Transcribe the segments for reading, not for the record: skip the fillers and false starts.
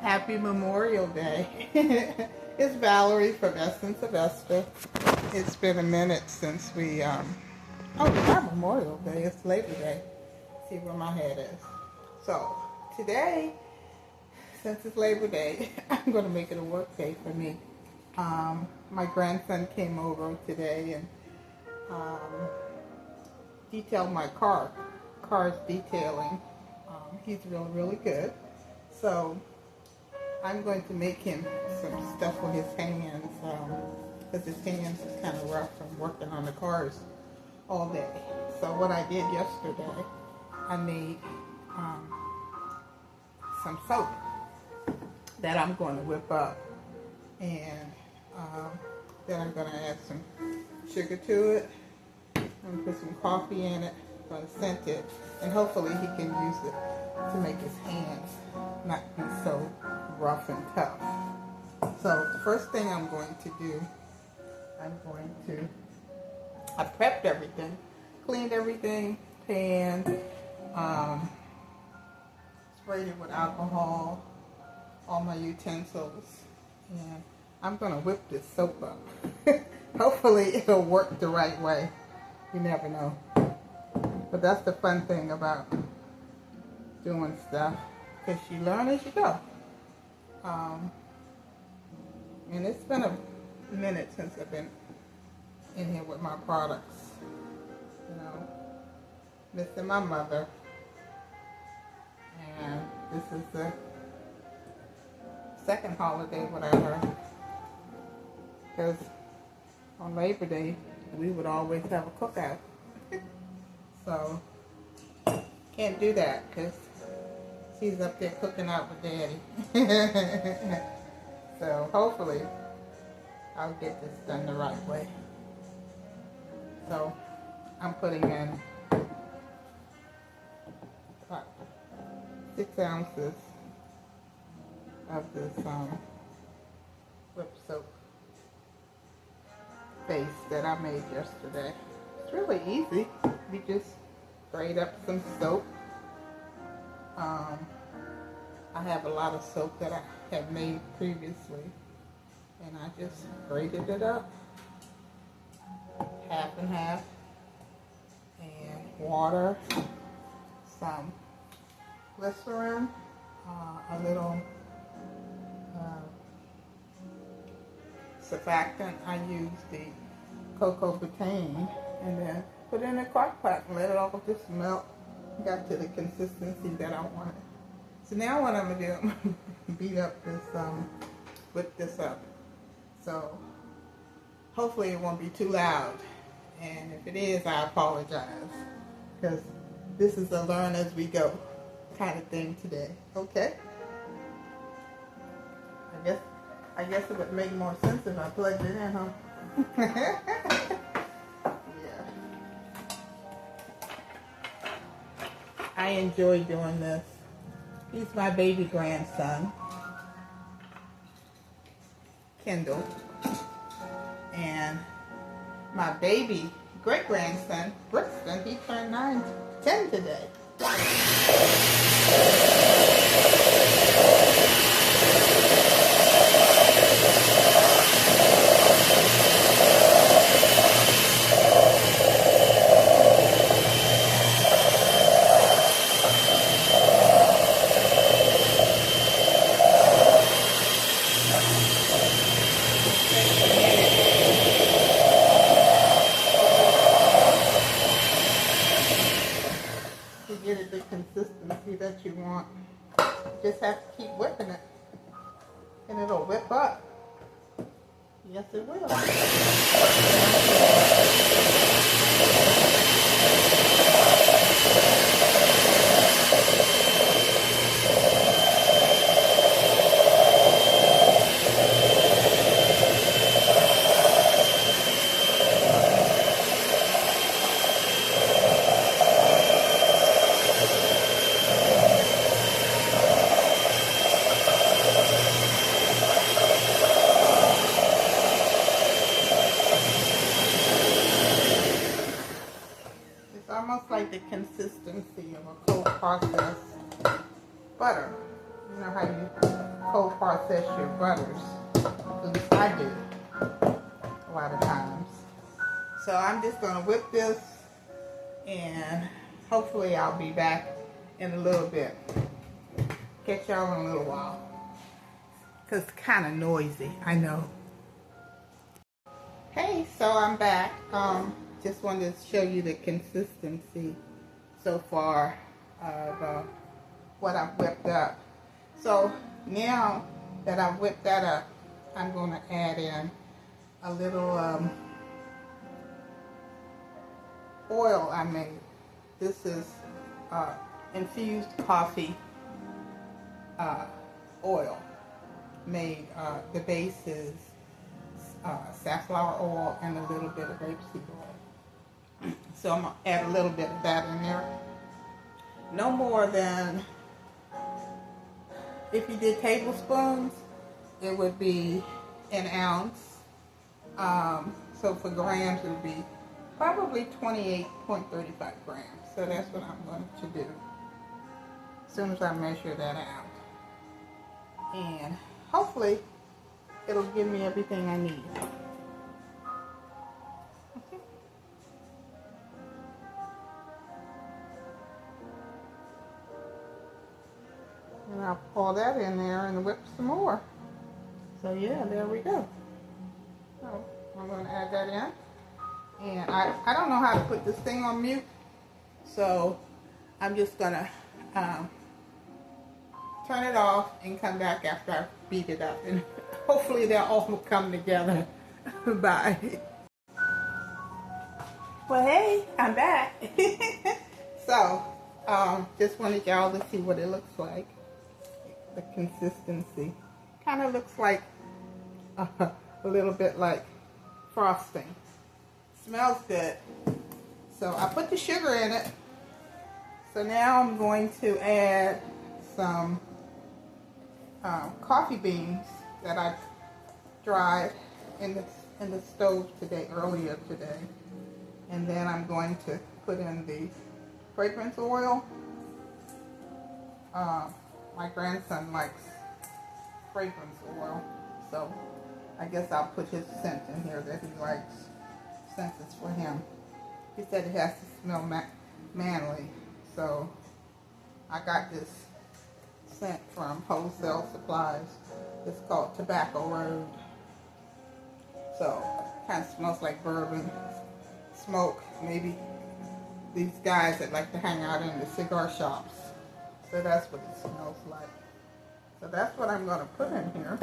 Happy Memorial Day. It's Valerie from Essence of Esther. It's been a minute since we, oh, it's not Memorial Day, it's Labor Day. See where my head is. So, today, since it's Labor Day, I'm going to make it a work day for me. My grandson came over today and detailed my car's detailing. He's really good. So I'm going to make him some stuff with his hands, because his hands is kind of rough from working on the cars all day. So what I did yesterday, I made some soap that I'm going to whip up, and then I'm going to add some sugar to it. I'm going to put some coffee in it. I'm going to scent it, and hopefully he can use it to make his hands not be so rough and tough. So the first thing I'm going to do, I prepped everything, cleaned everything, pan, sprayed it with alcohol, all my utensils, and I'm going to whip this soap up. Hopefully it'll work the right way. You never know. But that's the fun thing about doing stuff, because you learn as you go. And it's been a minute since I've been in here with my products. You know, missing my mother. And this is the second holiday without her. Because on Labor Day, we would always have a cookout. So, can't do that because she's up there cooking out with Daddy. So, hopefully, I'll get this done the right way. So, I'm putting in about 6 ounces of this whip soap base that I made yesterday. It's really easy. You just grate up some soap. I have a lot of soap that I have made previously, and I just grated it up, half and half, and water, some glycerin, a little surfactant. I used the cocoa butane, and then put it in a crock pot and let it all just melt. Got to the consistency that I wanted. So now what I'm going to do, I'm going to beat up this, whip this up. So hopefully it won't be too loud. And if it is, I apologize. Because this is a learn as we go kind of thing today. Okay? I guess it would make more sense if I plugged it in, huh? I enjoy doing this. He's my baby grandson, Kendall, and my baby great-grandson, Brixton. He turned 10 today. Get it the consistency that you want. You just have to keep whipping it, and it'll whip up. Yes, it will. Almost like the consistency of a cold processed butter. You know how you cold process your butters. At least I do a lot of times. So I'm just going to whip this, and hopefully I'll be back in a little bit. Catch y'all in a little while. Because it's kind of noisy, I know. Hey, so I'm back. Just wanted to show you the consistency so far of what I've whipped up. So now that I've whipped that up, I'm going to add in a little oil I made. This is infused coffee oil made. The base is safflower oil and a little bit of rapeseed oil. So I'm going to add a little bit of that in there. No more than, if you did tablespoons, it would be an ounce. So for grams, it would be probably 28.35 grams. So that's what I'm going to do as soon as I measure that out. And hopefully, it'll give me everything I need. Okay. And I'll pour that in there and whip some more. So yeah, there we go. So I'm going to add that in. And I don't know how to put this thing on mute. So I'm just going to turn it off and come back after I beat it up. And hopefully they'll all come together. Bye. Well, hey, I'm back. So, just wanted y'all to see what it looks like. The consistency. Kind of looks like a little bit like frosting. Smells good. So I put the sugar in it. So now I'm going to add some coffee beans that I dried in the stove earlier today. And then I'm going to put in the fragrance oil. My grandson likes fragrance oil, so I guess I'll put his scent in here that he likes, since it's for him. He said it has to smell manly, so I got this scent from Wholesale Supplies. It's called Tobacco Road. So kind of smells like bourbon, smoke, maybe these guys that like to hang out in the cigar shops. So that's what it smells like. So that's what I'm going to put in here.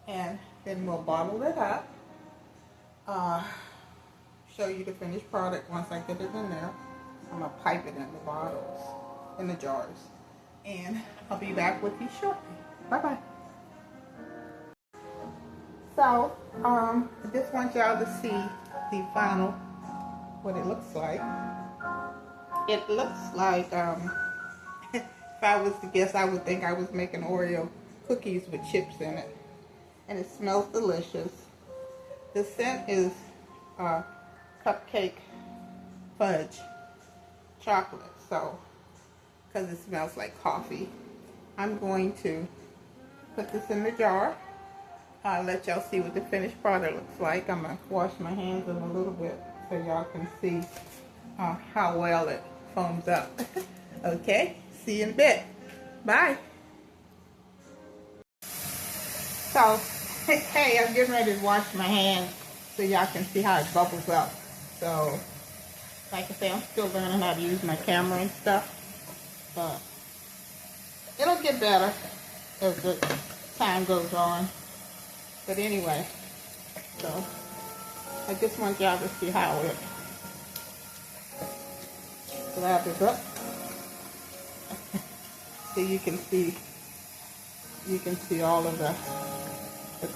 And then we'll bottle it up. Show you the finished product once I get it in there. I'm going to pipe it in the bottles, in the jars. And I'll be back with you shortly. Bye-bye. So, I just want y'all to see the final, what it looks like. It looks like, if I was to guess, I would think I was making Oreo cookies with chips in it. And it smells delicious. The scent is cupcake fudge chocolate. So, because it smells like coffee. I'm going to put this in the jar. I'll let y'all see what the finished product looks like. I'm going to wash my hands in a little bit so y'all can see how well it foams up. Okay, see you in a bit. Bye. So, hey, I'm getting ready to wash my hands so y'all can see how it bubbles up. So, like I say, I'm still learning how to use my camera and stuff. But it'll get better as the time goes on. But anyway, so I just want y'all to see how it lathers up. So you can see all of the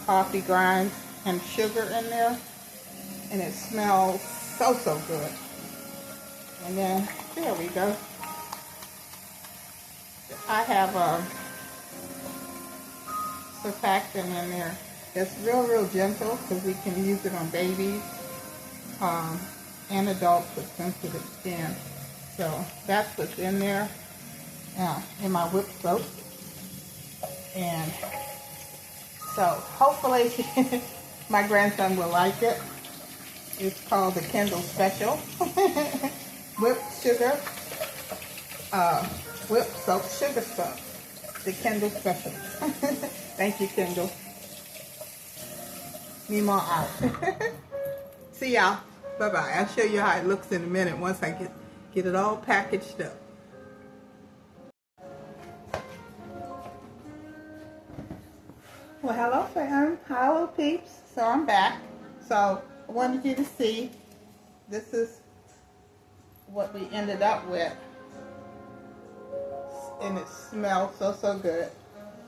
coffee grinds and sugar in there, and it smells so good. And then there we go. I have surfactant in there. It's real gentle because we can use it on babies and adults with sensitive skin. So that's what's in there in my whipped soap. And so hopefully my grandson will like it. It's called the Kendall Special. Whipped sugar, whipped soap sugar stuff. The Kendall Special. Thank you, Kendall. Mimo out. See y'all. Bye-bye. I'll show you how it looks in a minute once I get it all packaged up. Well, hello fam. Hello peeps. So I'm back. So I wanted you to see, this is what we ended up with. And it smells so good.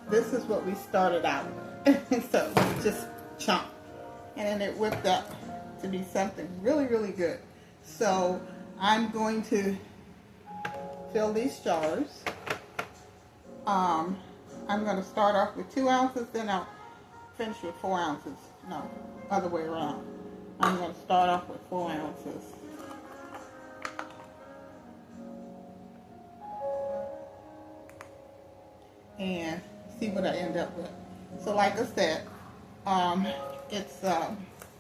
This is what we started out with. So just chunk. And then it whipped up to be something really good. So I'm going to fill these jars. I'm going to start off with 2 ounces, then I'll finish with 4 ounces. No, other way around. I'm going to start off with 4 ounces. And see what I end up with. So like I said, it's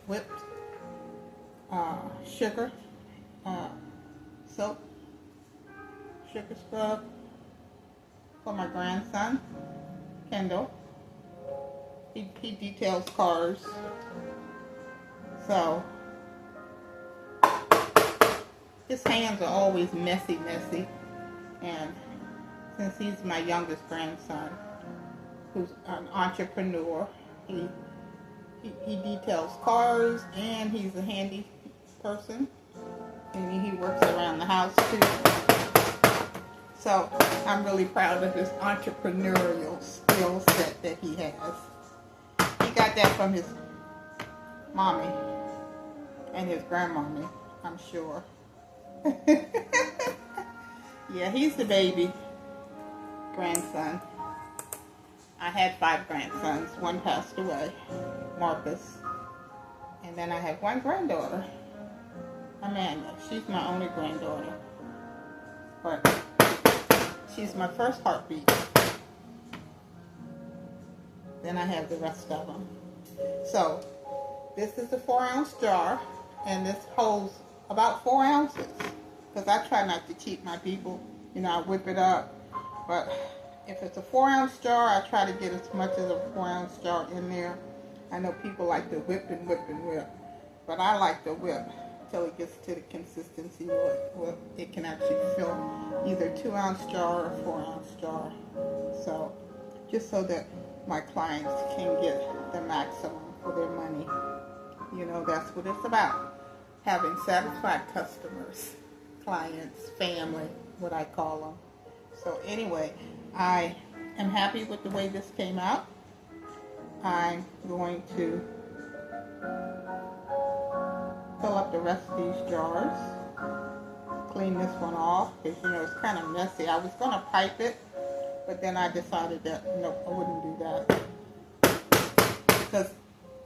whipped sugar, soap, sugar scrub for my grandson, Kendall. He details cars. So his hands are always messy. And since he's my youngest grandson, who's an entrepreneur, he details cars, and he's a handy person, and he works around the house too. So I'm really proud of his entrepreneurial skill set that he has. He got that from his mommy and his grandmommy, I'm sure. Yeah, he's the baby grandson. I had 5 grandsons. 1 passed away, Marcus. And then I have 1 granddaughter, Amanda. She's my only granddaughter. But she's my first heartbeat. Then I have the rest of them. So this is a 4-ounce jar, and this holds about 4 ounces. Because I try not to cheat my people. You know, I whip it up. But if it's a 4-ounce jar, I try to get as much as a 4-ounce jar in there. I know people like to whip and whip and whip. But I like to whip till it gets to the consistency where it can actually fill either 2-ounce jar or 4-ounce jar. So, just so that my clients can get the maximum for their money. You know, that's what it's about. Having satisfied customers, clients, family, what I call them. So anyway, I am happy with the way this came out. I'm going to fill up the rest of these jars. Clean this one off because, you know, it's kind of messy. I was going to pipe it, but then I decided that, nope, I wouldn't do that. Because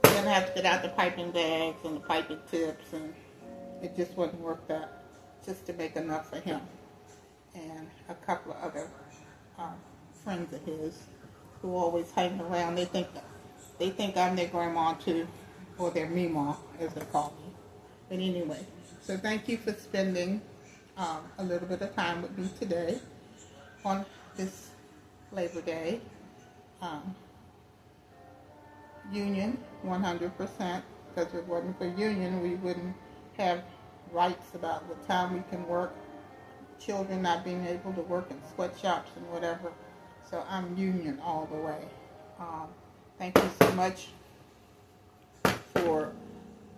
then I have to get out the piping bags and the piping tips, and it just wouldn't work that, just to make enough for him. And a couple of other friends of his who always hang around. They think I'm their grandma too, or their Mima, as they call me. But anyway, so thank you for spending a little bit of time with me today on this Labor Day. Union, 100%, because if it wasn't for union, we wouldn't have rights about what time we can work, children not being able to work in sweatshops and whatever. So I'm union all the way. Thank you so much for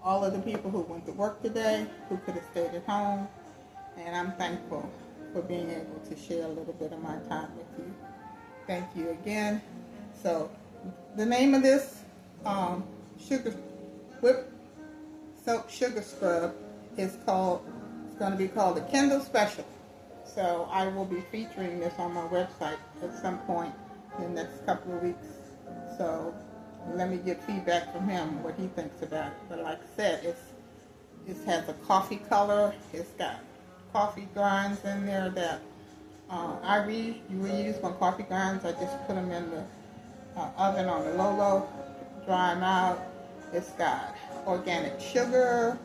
all of the people who went to work today, who could have stayed at home. And I'm thankful for being able to share a little bit of my time with you. Thank you again. So the name of this whipped soap sugar scrub is going to be called the Kendall Special. So I will be featuring this on my website at some point in the next couple of weeks. So let me get feedback from him, what he thinks about it. But like I said, it has a coffee color. It's got coffee grinds in there that I reuse my coffee grinds. I just put them in oven on the low, dry them out. It's got organic sugar,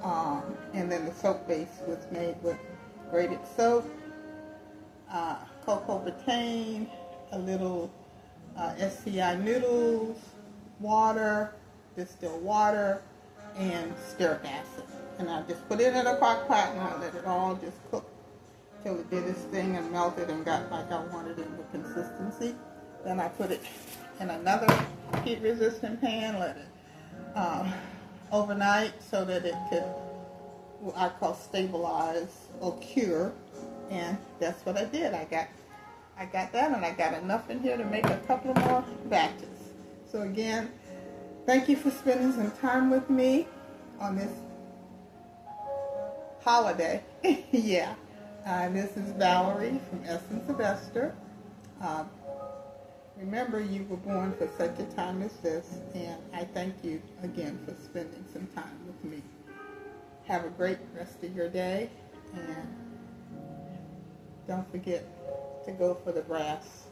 and then the soap base was made with grated soap, cocoa betaine, a little SCI noodles, water, distilled water, and steric acid. And I just put it in a crock pot and I let it all just cook till it did its thing and melted and got like I wanted it in the consistency. Then I put it in another heat resistant pan, let it overnight so that it could, what I call stabilize or cure. And that's what I did. I got that, and I got enough in here to make a couple of more batches. So again, thank you for spending some time with me on this holiday. Yeah. This is Valerie from Essence of Esther. Remember, you were born for such a time as this, and I thank you again for spending some time with me. Have a great rest of your day, and don't forget to go for the brass.